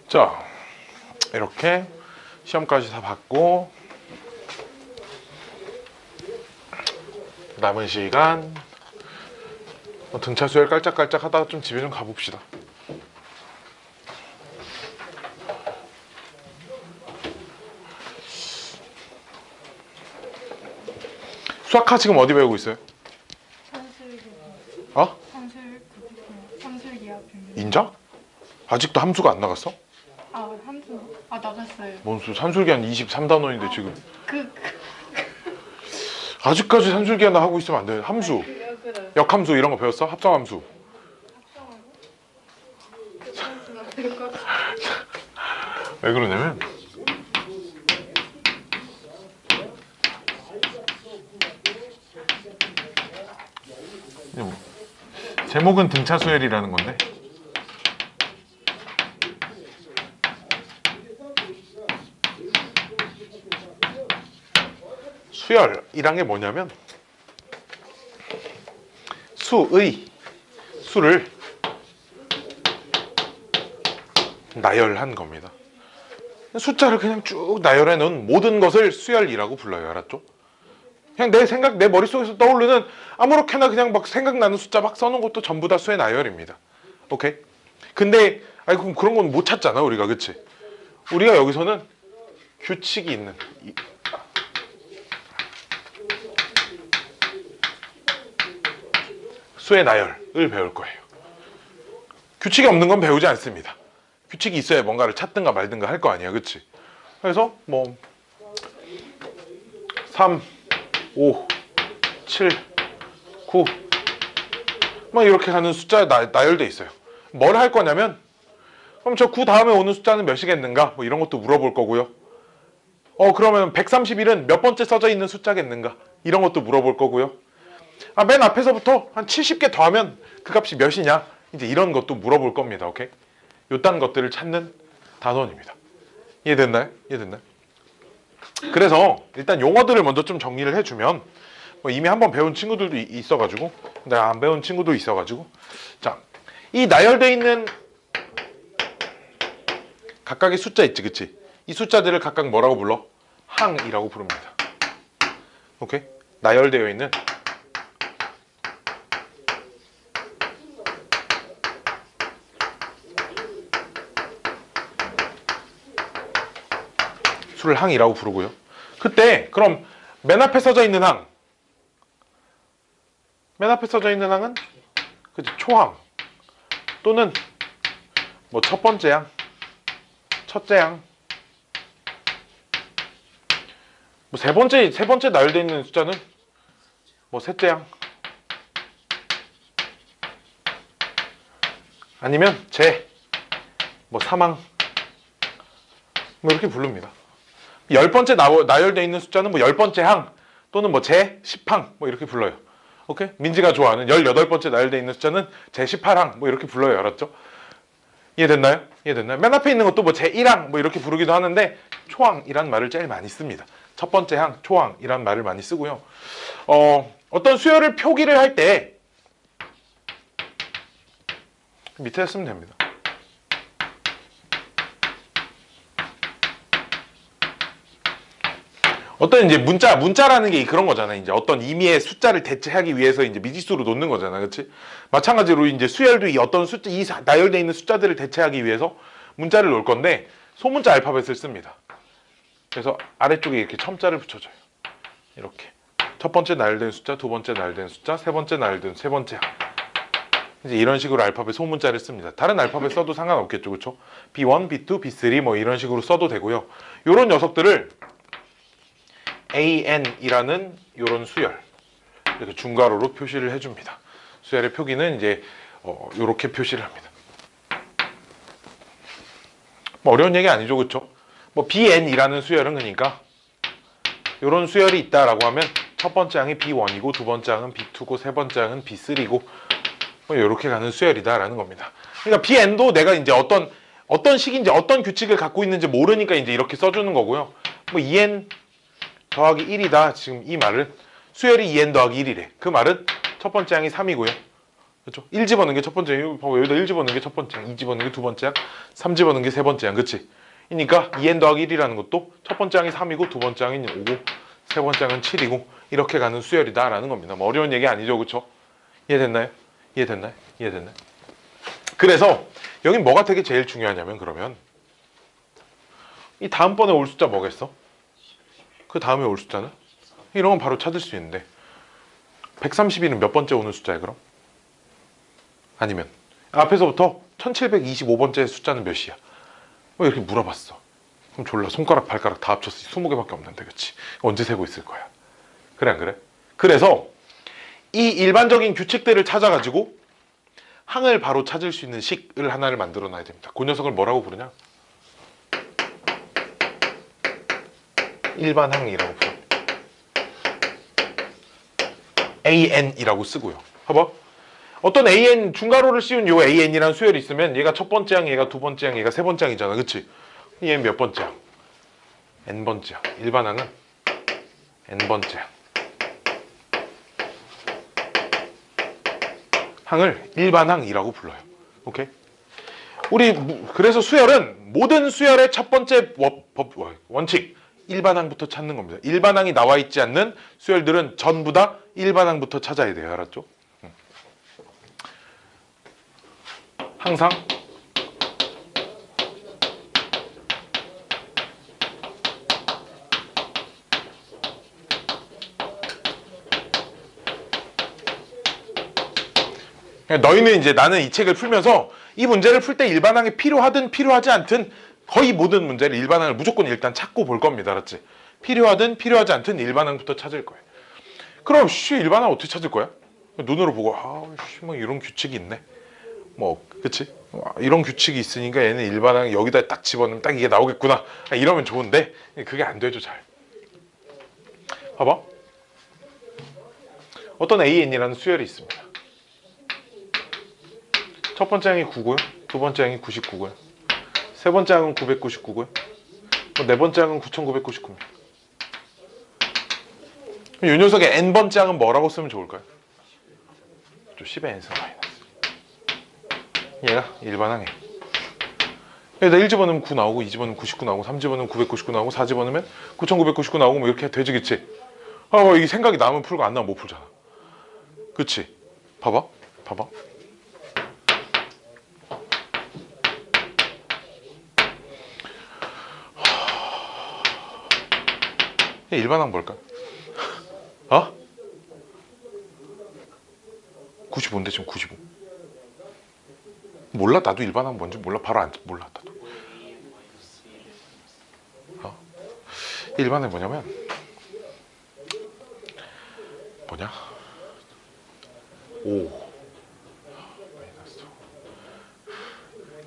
자, 이렇게 시험까지 다 봤고 남은 시간 등차 수열 깔짝깔짝 하다가 좀 집에 좀 가봅시다. 수학하 지금 어디 배우고 있어요? 어? 산술기하 평균. 인자? 아직도 함수가 안 나갔어? 함수. 나갔어요. 뭔 수? 산술기한 23단원인데 지금 그 아직까지 산술기한 하고 있으면 안 돼. 함수, 그래. 역함수 이런 거 배웠어? 합성함수. 왜 그러냐면 제목은 등차 수열이라는 건데 수열이란 게 뭐냐면 수를 나열한 겁니다. 숫자를 그냥 쭉 나열해 놓은 모든 것을 수열이라고 불러요. 알았죠? 그냥 내 머릿속에서 떠오르는 아무렇게나 그냥 막 생각나는 숫자 막 써놓은 것도 전부 다 수의 나열입니다. 오케이? 근데 그럼 그런 건 못 찾잖아 우리가. 그치? 우리가 여기서는 규칙이 있는 수의 나열을 배울 거예요. 규칙이 없는 건 배우지 않습니다. 규칙이 있어야 뭔가를 찾든가 말든가 할 거 아니야. 그치? 그래서 뭐 3, 5, 7, 9 뭐 이렇게 가는 숫자에 나열돼 있어요. 뭘 할 거냐면 그럼 저 9 다음에 오는 숫자는 몇이겠는가? 뭐 이런 것도 물어볼 거고요. 그러면 131은 몇 번째 써져 있는 숫자겠는가? 이런 것도 물어볼 거고요. 맨 앞에서부터 한 70개 더하면 그 값이 몇이냐? 이제 이런 것도 물어볼 겁니다. 오케이? 요딴 것들을 찾는 단원입니다. 이해됐나요? 그래서 일단 용어들을 먼저 좀 정리를 해주면 이미 한번 배운 친구들도 있어가지고 내가 안 배운 친구도 있어가지고 자, 이 나열되어 있는 각각의 숫자 있지, 그치? 이 숫자들을 각각 뭐라고 불러? 항이라고 부릅니다. 오케이? 나열되어 있는 수를 항이라고 부르고요. 그때 그럼 맨 앞에 써져 있는 항은 그치, 초항 또는 뭐 첫 번째 항, 첫째 항, 뭐 세 번째 나열되어 있는 숫자는 뭐 셋째 항, 아니면 뭐 3항 뭐 이렇게 부릅니다. 10번째 나열되어 있는 숫자는 뭐 10번째 항 또는 뭐 제10항 뭐 이렇게 불러요. 오케이? 민지가 좋아하는 18번째 나열되어 있는 숫자는 제18항 뭐 이렇게 불러요. 알았죠? 이해됐나요? 맨 앞에 있는 것도 뭐 제1항 뭐 이렇게 부르기도 하는데 초항이란 말을 제일 많이 씁니다. 첫 번째 항, 초항이란 말을 많이 쓰고요. 어떤 수열을 표기를 할 때 밑에 쓰면 됩니다. 어떤 이제 문자라는 게 그런 거잖아. 이제 어떤 의미의 숫자를 대체하기 위해서 이제 미지수로 놓는 거잖아. 그렇지? 마찬가지로 이제 수열도 이 어떤 숫자, 이 나열되어 있는 숫자들을 대체하기 위해서 문자를 놓을 건데 소문자 알파벳을 씁니다. 그래서 아래쪽에 이렇게 첨자를 붙여줘요. 이렇게. 첫 번째 나열된 숫자, 두 번째 나열된 숫자, 세 번째 나열된 세 번째. 이제 이런 식으로 알파벳 소문자를 씁니다. 다른 알파벳 써도 상관없겠죠. 그렇죠? B1, B2, B3 뭐 이런 식으로 써도 되고요. 요런 녀석들을 AN이라는 이런 수열 이렇게 중괄호로 표시를 해줍니다. 수열의 표기는 이제 이렇게 표시를 합니다. 뭐 어려운 얘기 아니죠, 그렇죠? 뭐 BN이라는 수열은 그러니까 이런 수열이 있다라고 하면 첫 번째 항이 B1이고 두 번째 항은 B2고 세 번째 항은 B3고 뭐 이렇게 가는 수열이다라는 겁니다. 그러니까 BN도 내가 이제 어떤 식인지 어떤 규칙을 갖고 있는지 모르니까 이제 이렇게 써주는 거고요. 뭐 EN 더하기 1이다. 지금 이 말은 수열이 2n 더하기 1이래. 그 말은 첫 번째 항이 3이고요. 그렇죠? 1 집어넣는 게 첫 번째. 봐봐, 여기다 1 집어넣는 게 첫 번째, 2 집어넣는 게 두 번째 항, 3 집어넣는 게 세 번째 항, 그치? 그러니까 2n 더하기 1이라는 것도 첫 번째 항이 3이고 두 번째 항이 5고 세 번째 항은 7이고 이렇게 가는 수열이다라는 겁니다. 뭐 어려운 얘기 아니죠, 그렇죠? 이해됐나요? 이해됐나요? 이해됐나요? 그래서 여긴 뭐가 되게 제일 중요하냐면 그러면 이 다음번에 올 숫자 뭐겠어? 그 다음에 올 숫자는? 이런 건 바로 찾을 수 있는데 132는 몇 번째 오는 숫자야 그럼? 아니면 앞에서부터 1725번째 숫자는 몇이야? 왜 이렇게 물어봤어? 그럼 졸라 손가락 발가락 다 합쳐서 20개밖에 없는데 그치? 언제 세고 있을 거야? 그래 안 그래? 그래서 이 일반적인 규칙들을 찾아가지고 항을 바로 찾을 수 있는 식을 하나를 만들어 놔야 됩니다. 그 녀석을 뭐라고 부르냐? 일반항이라고 부릅니다. AN이라고 쓰고요. 봐봐. 어떤 AN 중괄호를 씌운 요 AN이라는 수열이 있으면 얘가 첫 번째 항, 얘가 두 번째 항, 얘가 세 번째 항이잖아. 그치? 얘는 몇 번째 항? N번째 항. 일반항은 N번째 항. 항을 일반항이라고 불러요. 오케이? 우리 그래서 수열은 모든 수열의 첫 번째 원칙 일반항부터 찾는 겁니다. 일반항이 나와 있지 않는 수열들은 전부 다 일반항부터 찾아야 돼요. 알았죠? 항상 너희는 이제 나는 이 책을 풀면서 이 문제를 풀 때 일반항이 필요하든 필요하지 않든 거의 모든 문제를 일반항을 무조건 일단 찾고 볼 겁니다. 알았지? 필요하든 필요하지 않든 일반항부터 찾을 거예요. 그럼 일반항 어떻게 찾을 거야? 눈으로 보고 뭐 이런 규칙이 있네. 뭐 그치? 이런 규칙이 있으니까 얘는 일반항 여기다 딱 집어넣으면 딱 이게 나오겠구나. 이러면 좋은데 그게 안 되죠. 잘 봐봐. 어떤 AN이라는 수열이 있습니다. 첫 번째 항이 9고요. 두 번째 항이 99고요. 세 번째 항은 999고요. 네 번째 항은 9999입니다. 이 녀석의 n번째 항은 뭐라고 쓰면 좋을까요? 10의 n승 마이너스. 얘가 일반항이에요. 여기다 1 집어넣으면 9 나오고 2 집어넣으면 99 나오고 3 집어넣으면 999 나오고 4 집어넣으면 9999 나오고 뭐 이렇게 되지 그치? 이게 생각이 나면 풀고 안 나면 못 풀잖아. 그치? 봐봐. 일반항 뭘까? 95인데 지금 95. 몰라? 나도 일반항 뭔지 몰라. 바로 안 몰라 나도. 일반항이 뭐냐? 마이너스 5.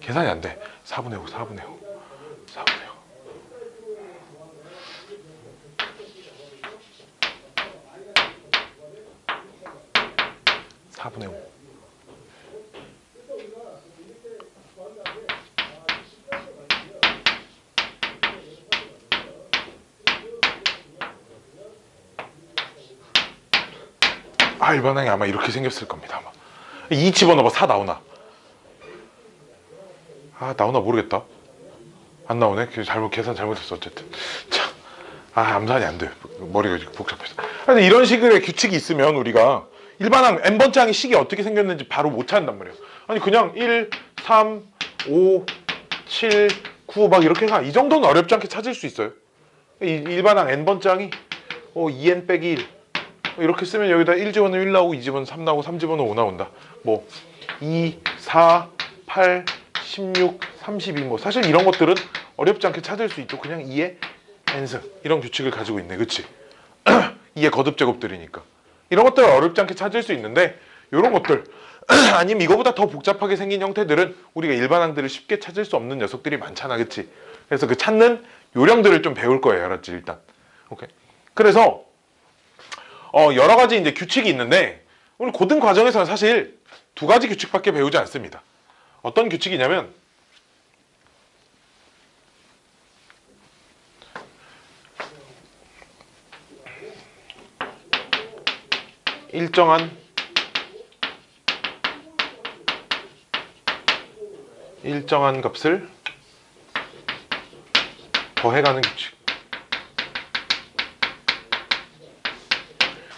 계산이 안 돼. 4분의 5. 4분의 5. 일반항이 아마 이렇게 생겼을 겁니다. 아마 2 집어넣어봐. 4 나오나? 나오나 모르겠다. 안 나오네. 계산 잘못했어. 어쨌든 참, 암산이 안 돼. 머리가 복잡해서. 근데 이런 식의 규칙이 있으면 우리가 일반항 n번째 항의 식이 어떻게 생겼는지 바로 못 찾는단 말이에요. 아니 그냥 1, 3, 5, 7, 9 막 이렇게 이 정도는 어렵지 않게 찾을 수 있어요. 일반항 n번째 항이 2n 빼기 1 이렇게 쓰면 여기다 1 집어넣으면 1 나오고 2 집어넣으면 3 나오고 3 집어넣으면 5 나온다. 뭐 2, 4, 8, 16, 32 뭐 사실 이런 것들은 어렵지 않게 찾을 수 있죠. 그냥 2의 n승 이런 규칙을 가지고 있네. 그치? 2의 거듭제곱들이니까 이런 것들은 어렵지 않게 찾을 수 있는데 이런 것들 아니면 이거보다 더 복잡하게 생긴 형태들은 우리가 일반항들을 쉽게 찾을 수 없는 녀석들이 많잖아. 그치? 그래서 그 찾는 요령들을 좀 배울 거예요. 알았지? 일단 오케이. 그래서 여러 가지 이제 규칙이 있는데 오늘 고등 과정에서는 사실 2가지 규칙밖에 배우지 않습니다. 어떤 규칙이냐면 일정한 일정한 값을 더해가는 규칙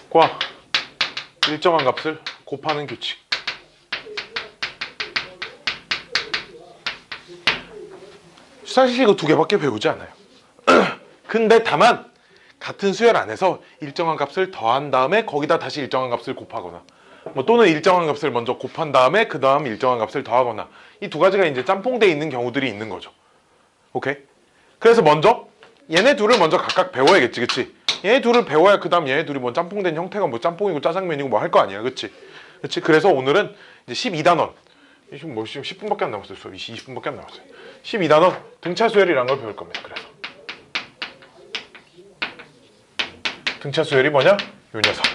과 일정한 값을 곱하는 규칙. 사실 이거 두 개밖에 배우지 않아요. 근데 다만 같은 수열 안에서 일정한 값을 더한 다음에 거기다 다시 일정한 값을 곱하거나 뭐 또는 일정한 값을 먼저 곱한 다음에 그 다음 일정한 값을 더하거나 이 두 가지가 이제 짬뽕돼 있는 경우들이 있는 거죠. 오케이? 그래서 먼저 얘네 둘을 먼저 각각 배워야겠지, 그치? 얘네 둘을 배워야 그 다음 얘네 둘이 뭐 짬뽕된 형태가 뭐 짬뽕이고 짜장면이고 뭐 할 거 아니야, 그치? 그치? 그래서 오늘은 이제 12단원 지금 뭐 지금 10분밖에 안 남았어요. 수업이 20분밖에 안 남았어요. 12단원 등차 수열이라는 걸 배울 겁니다. 그래서 등차 수열이 뭐냐? 요 녀석.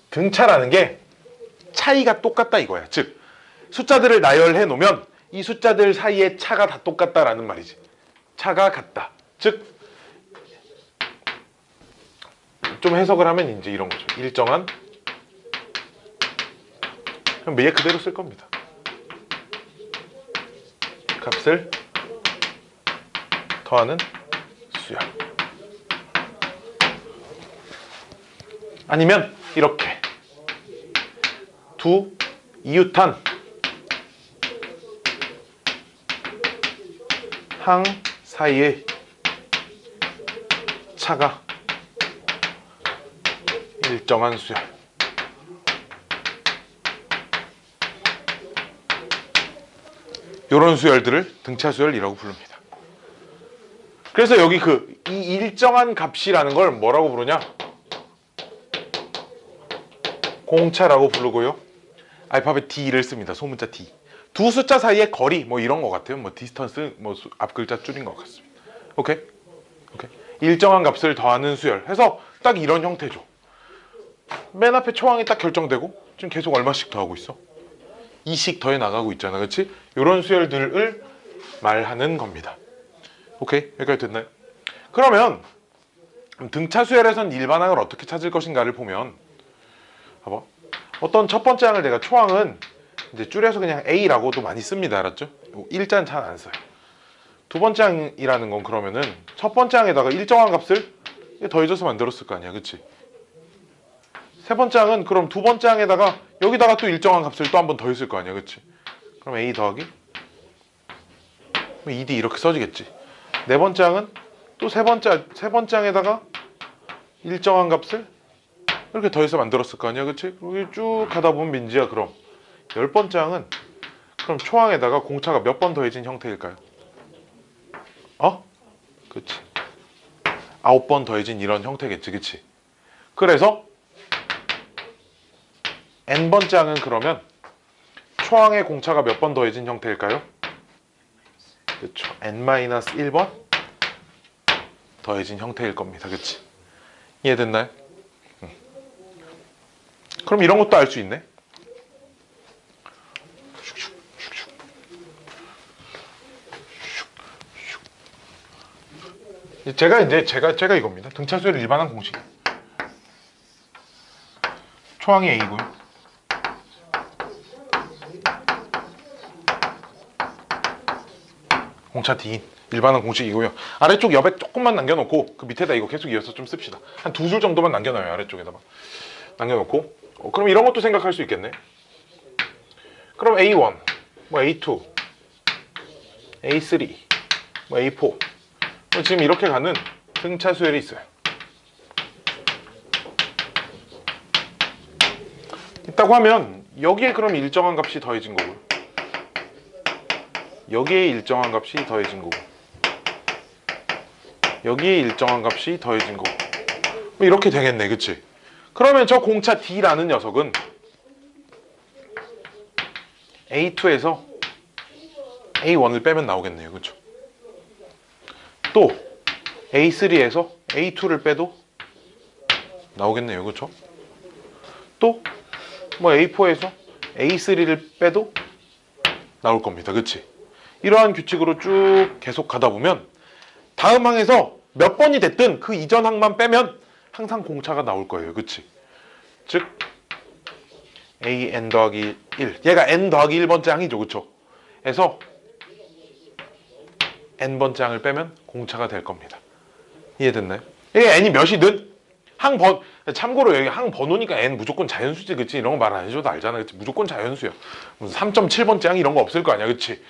등차라는 게 차이가 똑같다 이거야. 즉 숫자들을 나열해 놓으면 이 숫자들 사이의 차가 다 똑같다라는 말이지. 차가 같다. 즉 좀 해석을 하면 이제 이런 거죠. 일정한 그럼 얘 그대로 쓸 겁니다. 값을 더하는 수열. 아니면 이렇게 두 이웃한 항 사이의 차가 일정한 수열. 이런 수열들을 등차 수열이라고 부릅니다. 그래서 여기 이 일정한 값이라는 걸 뭐라고 부르냐? 공차라고 부르고요. 알파벳 D를 씁니다. 소문자 D. 두 숫자 사이의 거리 뭐 이런 것 같아요. 뭐 디스턴스 뭐 앞 글자 줄인 것 같습니다. 오케이? 오케이. 일정한 값을 더하는 수열 해서 딱 이런 형태죠. 맨 앞에 초항이 딱 결정되고 지금 계속 얼마씩 더하고 있어? 2씩 더해 나가고 있잖아, 그렇지? 이런 수열들을 말하는 겁니다. 오케이? 여기까지 됐나요? 그러면 등차 수열에선 일반항을 어떻게 찾을 것인가를 보면 봐봐. 어떤 첫 번째 항을 내가 초항은 이제 줄여서 그냥 A라고도 많이 씁니다. 알았죠? 일자는 잘 안 써요. 두 번째 항이라는 건 그러면은 첫 번째 항에다가 일정한 값을 더해줘서 만들었을 거 아니야, 그치? 세 번째 항은 그럼 두 번째 항에다가 여기다가 또 일정한 값을 또 한 번 더했을 거 아니야, 그치? 그럼 A 더하기 2D 이렇게 써지겠지. 네 번째 항은 또 세 번째 항에다가 일정한 값을 이렇게 더해서 만들었을 거 아니야, 그치? 여기 쭉 가다 보면 민지야, 그럼 열 번째 항은 그럼 초항에다가 공차가 몇 번 더해진 형태일까요? 그치? 9번 더해진 이런 형태겠지, 그치? 그래서 n번째 항은 그러면 초항에 공차가 몇 번 더해진 형태일까요? 그렇죠. n-1번 더해진 형태일 겁니다. 그치? 이해됐나요? 그럼 이런 것도 알 수 있네. 제가 이겁니다. 등차 수열 일반항 공식. 초항이 A고요. 공차 D인 일반항 공식이고요. 아래쪽 옆에 조금만 남겨놓고 그 밑에다 이거 계속 이어서 좀 씁시다. 한 두 줄 정도만 남겨놔요. 아래쪽에다가 남겨놓고 그럼 이런 것도 생각할 수 있겠네. 그럼 A1, 뭐 A2, A3, 뭐 A4 지금 이렇게 가는 등차 수열이 있어요. 있다고 하면 여기에 그럼 일정한 값이 더해진 거고 여기에 일정한 값이 더해진 거고 여기에 일정한 값이 더해진 거고 뭐 이렇게 되겠네, 그치? 그러면 저 공차 D라는 녀석은 A2에서 A1을 빼면 나오겠네요, 그쵸? 또 A3에서 A2를 빼도 나오겠네요, 그쵸? 또 뭐 A4에서 A3를 빼도 나올 겁니다, 그치? 이러한 규칙으로 쭉 계속 가다 보면 다음 항에서 몇 번이 됐든 그 이전 항만 빼면 항상 공차가 나올 거예요, 그치? 즉 AN 더하기 1. 얘가 n 더하기 1번째 항이죠. 그쵸? 그래서 n번째 항을 빼면 공차가 될 겁니다. 이해됐나요? 이게 n이 몇이든 참고로 여기 항 번호니까 n 무조건 자연수지. 그치? 이런 거 말 안 해줘도 알잖아. 그치? 무조건 자연수야. 무슨 3.7번째 항 이런 거 없을 거 아니야. 그치?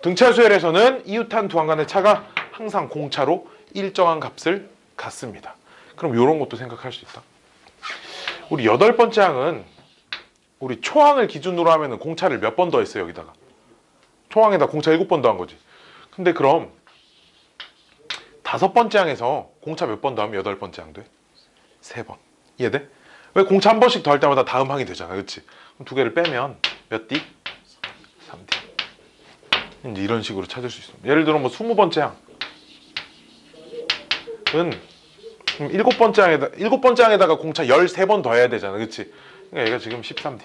등차 수열에서는 이웃한 두 항 간의 차가 항상 공차로 일정한 값을 갖습니다. 그럼 이런 것도 생각할 수 있다. 우리 8번째 항은 우리 초항을 기준으로 하면은 공차를 몇 번 더했어요. 여기다가 초항에다 공차 7번 더한 거지. 근데 그럼 5번째 항에서 공차 몇 번 더하면 8번째 항 돼? 3번. 이해돼? 왜 공차 한 번씩 더할 때마다 다음 항이 되잖아. 그치? 그럼 두 개를 빼면 몇 D? 3D. 이제 이런 식으로 찾을 수 있습니다. 예를 들어 뭐 20번째 항은 7번째 항에다가 공차 13번 더해야 되잖아. 그치? 그러니까 얘가 지금 13D.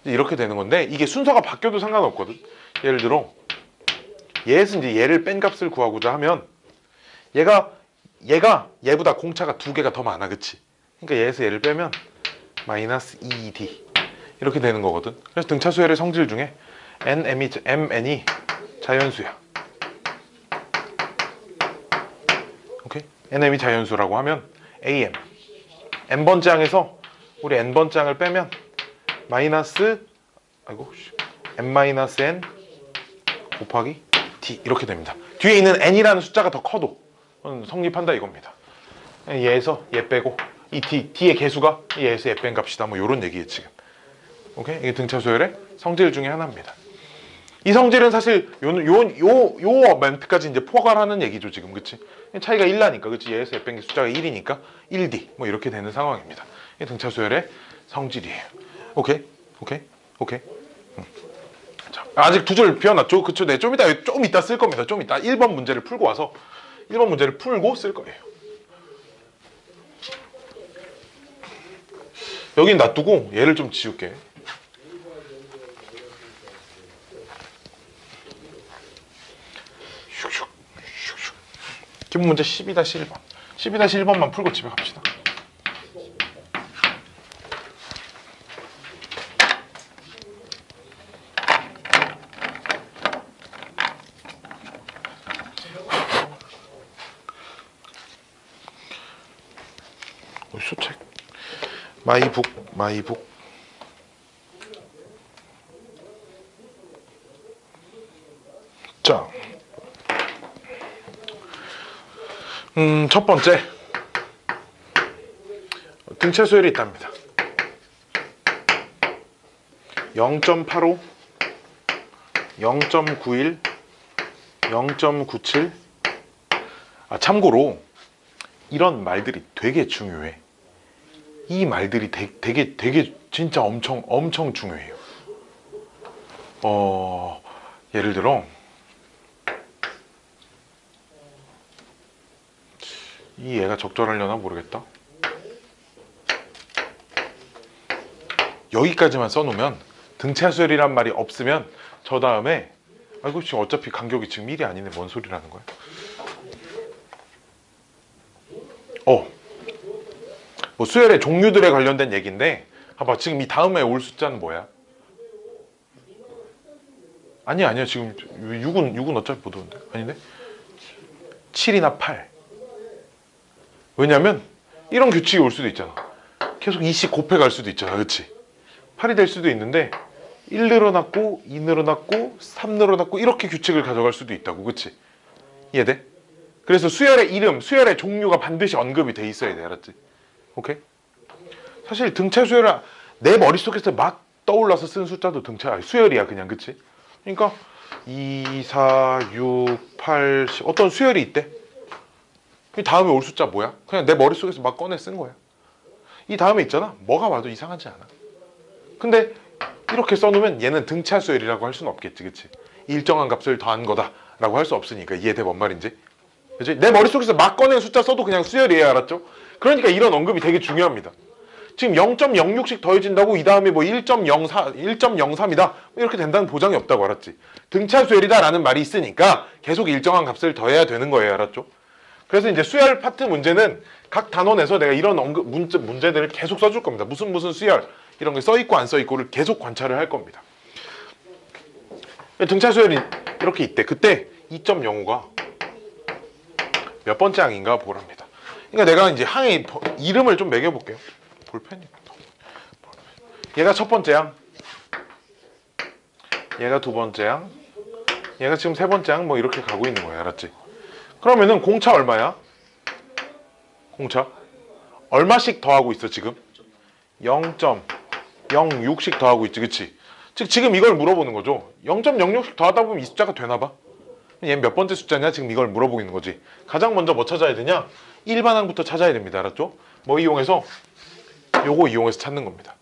이렇게 되는 건데 이게 순서가 바뀌어도 상관없거든. 예를 들어 얘에서 이제 얘를 뺀 값을 구하고자 하면 얘가 얘보다 공차가 2개가 더 많아. 그치? 그러니까 얘에서 얘를 빼면 마이너스 2D 이렇게 되는 거거든. 그래서 등차 수열의 성질 중에 mn이 자연수야. 오케이? nm이 자연수라고 하면 am n번째 항에서 우리 n번째 항을 빼면 마이너스 n-n 곱하기 d 이렇게 됩니다. 뒤에 있는 n이라는 숫자가 더 커도 성립한다 이겁니다. 얘에서 얘 빼고 이 d의 개수가 얘에서 얘 뺀 값이다. 뭐 이런 얘기예요 지금. 오케이? 이게 등차 수열의 성질 중에 하나입니다. 이 성질은 사실 요 멘트까지 이제 포괄하는 얘기죠 지금. 그치? 차이가 1나니까 그치? 얘에서 얘 뺀 게 숫자가 1이니까 1d 뭐 이렇게 되는 상황입니다. 이게 등차 수열의 성질이에요. 오케이? 자, 아직 두 줄 비워놨죠? 그쵸? 네, 좀 이따 쓸 겁니다. 좀 이따 1번 문제를 풀고 와서 1번 문제를 풀고 쓸 거예요. 여긴 놔두고 얘를 좀 지울게. 기본 문제 12-1번 12-1번만 풀고 집에 갑시다. 수책 마이북 자, 첫 번째 등차 수열이 있답니다. 0.85 0.91 0.97 참고로 이런 말들이 되게 중요해. 이 말들이 되게 진짜 엄청 중요해요. 예를 들어 이 얘가 적절하려나 모르겠다. 여기까지만 써놓으면 등차 수열이란 말이 없으면 저 다음에 아이고 지금 어차피 간격이 지금 1이 아니네. 뭔 소리라는 거야? 뭐 수열의 종류들에 관련된 얘기인데 봐봐. 지금 이 다음에 올 숫자는 뭐야? 아니야 지금 6은 어차피 못 오는데. 아닌데? 7이나 8. 왜냐면 이런 규칙이 올 수도 있잖아. 계속 2씩 곱해갈 수도 있잖아. 그치? 8이 될 수도 있는데 1 늘어났고 2 늘어났고 3 늘어났고 이렇게 규칙을 가져갈 수도 있다고. 그치? 이해돼? 그래서 수열의 이름, 수열의 종류가 반드시 언급이 돼 있어야 돼. 알았지? 오케이? 사실 등차 수열은 내 머릿속에서 막 떠올라서 쓴 숫자도 수열이야 그냥. 그치? 그러니까 2, 4, 6, 8, 10 어떤 수열이 있대. 이 다음에 올 숫자 뭐야? 그냥 내 머릿속에서 막 꺼내 쓴 거야. 이 다음에 있잖아. 뭐가 와도 이상하지 않아. 근데 이렇게 써놓으면 얘는 등차 수열이라고 할 수는 없겠지. 그치? 일정한 값을 더한 거다 라고 할 수 없으니까. 이해돼? 뭔 말인지? 그치? 내 머릿속에서 막 꺼낸 숫자 써도 그냥 수열이에요. 알았죠? 그러니까 이런 언급이 되게 중요합니다. 지금 0.06씩 더해진다고 이 다음에 뭐 1.04, 1.03이다 이렇게 된다는 보장이 없다고. 알았지? 등차 수열이다 라는 말이 있으니까 계속 일정한 값을 더해야 되는 거예요. 알았죠? 그래서 이제 수열 파트 문제는 각 단원에서 내가 이런 문제들을 계속 써줄 겁니다. 무슨 수열 이런 게 써있고 안 써있고를 계속 관찰을 할 겁니다. 등차 수열이 이렇게 있대. 그때 2.05가 몇 번째 항인가 보랍니다. 그러니까 내가 이제 항의 이름을 좀 매겨볼게요. 볼펜이. 얘가 첫 번째 항, 얘가 두 번째 항, 얘가 지금 세 번째 항, 뭐 이렇게 가고 있는 거야. 알았지? 그러면은 공차 얼마야? 공차 얼마씩 더하고 있어 지금? 0.06씩 더하고 있지, 그치? 즉 지금 이걸 물어보는 거죠. 0.06씩 더하다 보면 이 숫자가 되나 봐. 얘는 몇 번째 숫자냐? 지금 이걸 물어보고 있는 거지. 가장 먼저 뭐 찾아야 되냐? 일반항부터 찾아야 됩니다. 알았죠? 뭐 이용해서? 요거 이용해서 찾는 겁니다.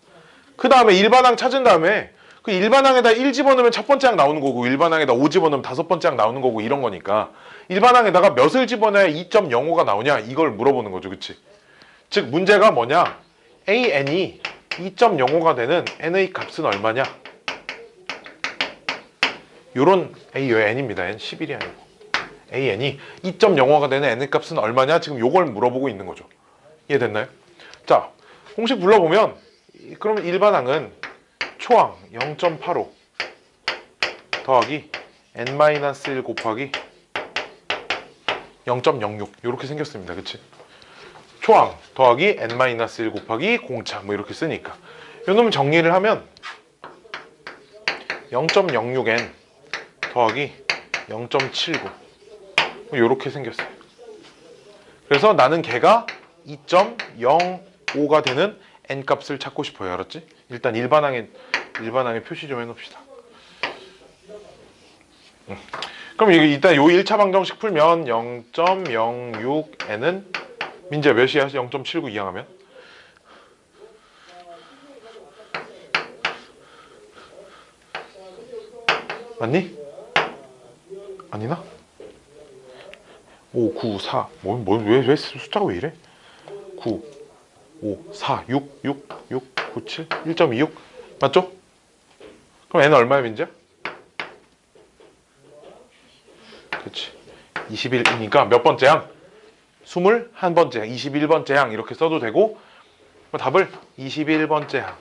그 다음에 일반항 찾은 다음에 그 일반항에다 1 집어넣으면 첫 번째 항 나오는 거고, 일반항에다 5 집어넣으면 다섯 번째 항 나오는 거고, 이런 거니까 일반항에다가 몇을 집어넣어야 2.05가 나오냐? 이걸 물어보는 거죠. 그치? 즉 문제가 뭐냐? AN이 2.05가 되는 N의 값은 얼마냐? 요런 여기 N입니다. N 11이 아니고 AN이 2.05가 되는 N의 값은 얼마냐? 지금 요걸 물어보고 있는 거죠. 이해됐나요? 자, 공식 불러보면 그러면 일반항은 초항 0.85 더하기 N-1 곱하기 0.06 이렇게 생겼습니다. 그치? 초항 더하기 N-1 곱하기 공차 뭐 이렇게 쓰니까 요 놈 정리를 하면 0.06N 더하기 0.79 이렇게 생겼어요. 그래서 나는 걔가 2.05가 되는 N값을 찾고 싶어요. 알았지? 일단 일반항에 표시 좀 해놓읍시다. 그럼 일단 요 1차 방정식 풀면 0.06N은 민재 몇이야? 0.79 이항하면? 맞니? 아니나? 5, 9, 4 왜 숫자가 왜 이래? 9, 5, 4, 6, 9, 7, 1.26 맞죠? 그럼 N은 얼마야 민재? 그치 21이니까 몇 번째 항? 21번째 항, 21번째 항 이렇게 써도 되고 답을 21번째 항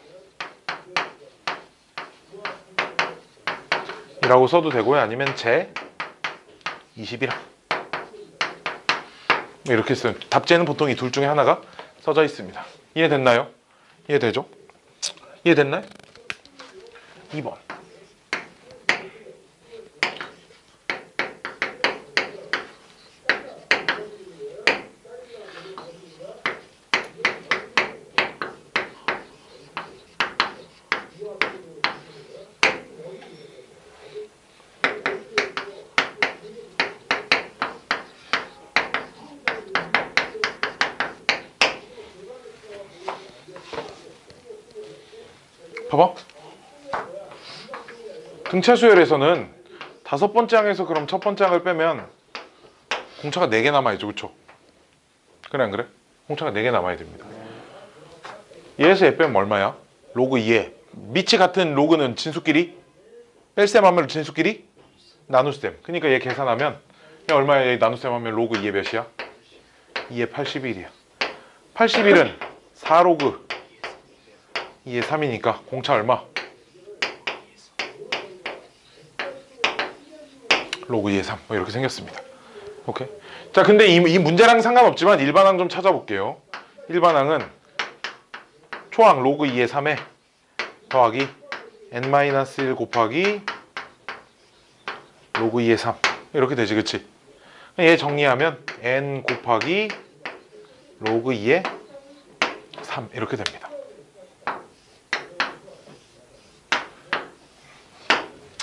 이라고 써도 되고요. 아니면 제 21항 이렇게 써요. 답제는 보통 이 둘 중에 하나가 써져 있습니다. 이해됐나요? 이해되죠? 이해됐나요? 2번 봐봐. 등차 수열에서는 다섯 번째 항에서 그럼 첫 번째 항을 빼면 공차가 4개 남아있죠. 그쵸? 그래 안 그래? 공차가 4개 남아야 됩니다. 얘에서 얘 빼면 얼마야? 로그 2에 밑이 같은 로그는 진수끼리 뺄셈 하면 진수끼리 나눗셈. 그러니까 얘 계산하면 얘 얼마야? 얘 나눗셈 하면 로그 2에 몇이야? 2에 81이야. 81은 4로그 2에 3이니까 공차 얼마? 로그 2에 3 뭐 이렇게 생겼습니다. 오케이. 자, 근데 이 문제랑 상관없지만 일반항 좀 찾아볼게요. 일반항은 초항 로그 2에 3에 더하기 N-1 곱하기 로그 2에 3 이렇게 되지, 그치? 얘 정리하면 N 곱하기 로그 2에 3 이렇게 됩니다.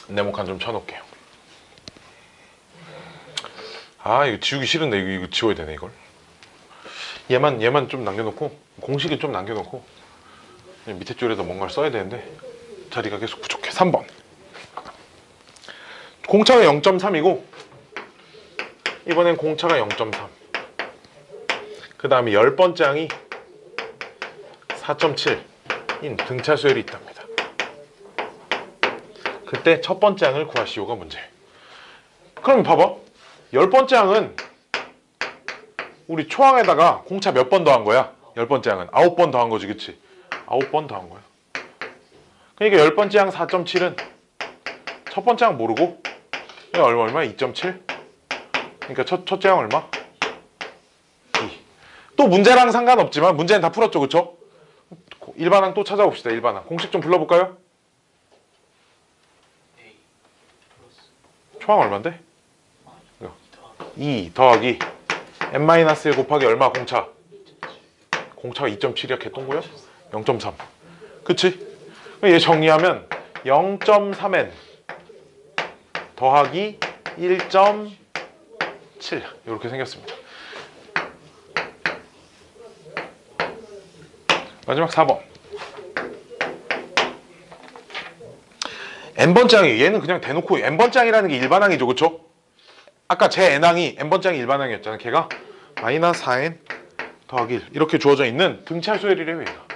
네모칸 좀 쳐놓을게요. 아, 이거 지우기 싫은데 이거 지워야 되네 이걸. 얘만 좀 남겨놓고 공식을 좀 남겨놓고 밑에 줄에다 뭔가를 써야 되는데 자리가 계속 부족해. 3번 공차가 0.3이고 이번엔 공차가 0.3 그 다음에 10번째 항이 4.7인 등차 수열이 있답니다. 그때 첫 번째 항을 구하시오가 문제. 그럼 봐봐. 10번째 항은 우리 초항에다가 공차 몇 번 더한 거야? 10번째 항은 9번 더한 거지, 그치? 9번 더한 거야. 그러니까 10번째 항 4.7은 첫 번째 항 모르고 이거 얼마? 2.7? 그러니까 첫째 항 얼마? 2. 또 문제랑 상관없지만 문제는 다 풀었죠, 그쵸? 일반항 또 찾아봅시다. 일반항 공식 좀 불러볼까요? 초항 얼마인데? 2 더하기 n-1 곱하기 얼마 공차? 공차가 2.7이야 개똥고요? 0.3. 그치? 얘 정리하면 0.3n 더하기 1.7 이렇게 생겼습니다. 마지막 4번. n번째 항이 얘는 그냥 대놓고 n번째 항이라는 게 일반항이죠, 그쵸? 아까 제 n항이 n번째 항이 일반항이었잖아요. 걔가 마이너스 4n 더하기 1 이렇게 주어져 있는 등차 수열이래요, 얘가.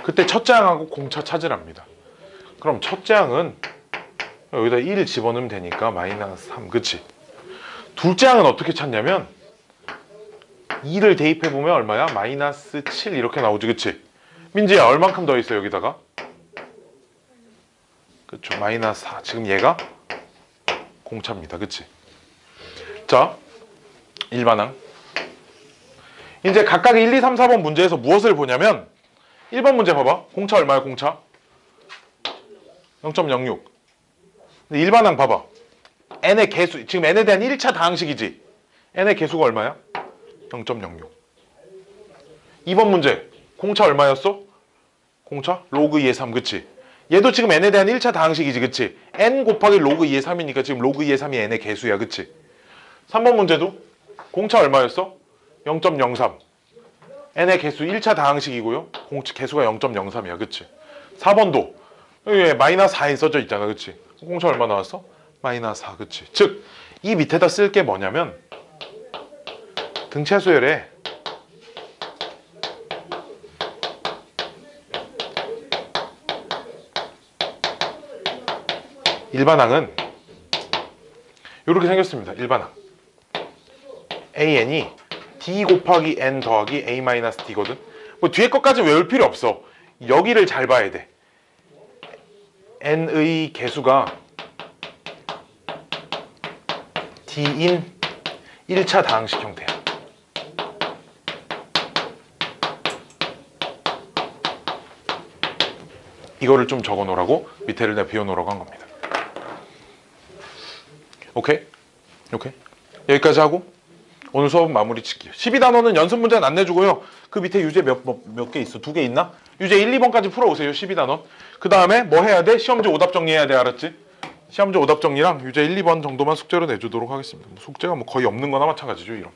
그때 첫째 항하고 공차 찾으랍니다. 그럼 첫째 항은 여기다 1 집어넣으면 되니까 마이너스 3, 그치? 둘째 항은 어떻게 찾냐면 2를 대입해보면 얼마야? 마이너스 7 이렇게 나오지, 그치? 민지야, 얼만큼 더 있어 여기다가? 그쵸, 마이너스 4. 지금 얘가 공차입니다, 그치? 자, 일반항. 이제 각각의 1, 2, 3, 4번 문제에서 무엇을 보냐면 1번 문제 봐봐. 공차 얼마야, 공차? 0.06. 근데 일반항 봐봐. n의 개수, 지금 n에 대한 1차 다항식이지? n의 개수가 얼마야? 0.06. 2번 문제. 공차 얼마였어? 공차? 로그 2의 3, 그치? 얘도 지금 n에 대한 1차 다항식이지, 그치? n 곱하기 로그 2의 3이니까 지금 로그 2의 3이 n의 개수야, 그치? 3번 문제도 공차 얼마였어? 0.03. n의 개수 1차 다항식이고요. 공차 개수가 0.03이야, 그치? 4번도 여기 마이너스 4인 써져 있잖아, 그치? 공차 얼마 나왔어? 마이너스 4, 그치? 즉, 이 밑에다 쓸 게 뭐냐면 등차 수열에 일반항은 이렇게 생겼습니다. 일반항 an이 d 곱하기 n 더하기 a-d거든. 뭐 뒤에 것까지 외울 필요 없어. 여기를 잘 봐야 돼. n의 개수가 d인 1차 다항식 형태야. 이거를 좀 적어 놓으라고 밑에를 내가 비워 놓으라고 한 겁니다. 오케이? 오케이? 여기까지 하고 오늘 수업 마무리 짓기요. 12단원은 연습 문제는 안 내주고요. 그 밑에 유제 몇 개 있어? 2개 있나? 유제 1, 2번까지 풀어오세요. 12단원. 그 다음에 뭐 해야 돼? 시험지 오답 정리해야 돼. 알았지? 시험지 오답 정리랑 유제 1, 2번 정도만 숙제로 내주도록 하겠습니다. 숙제가 뭐 거의 없는 거나 마찬가지죠. 이런.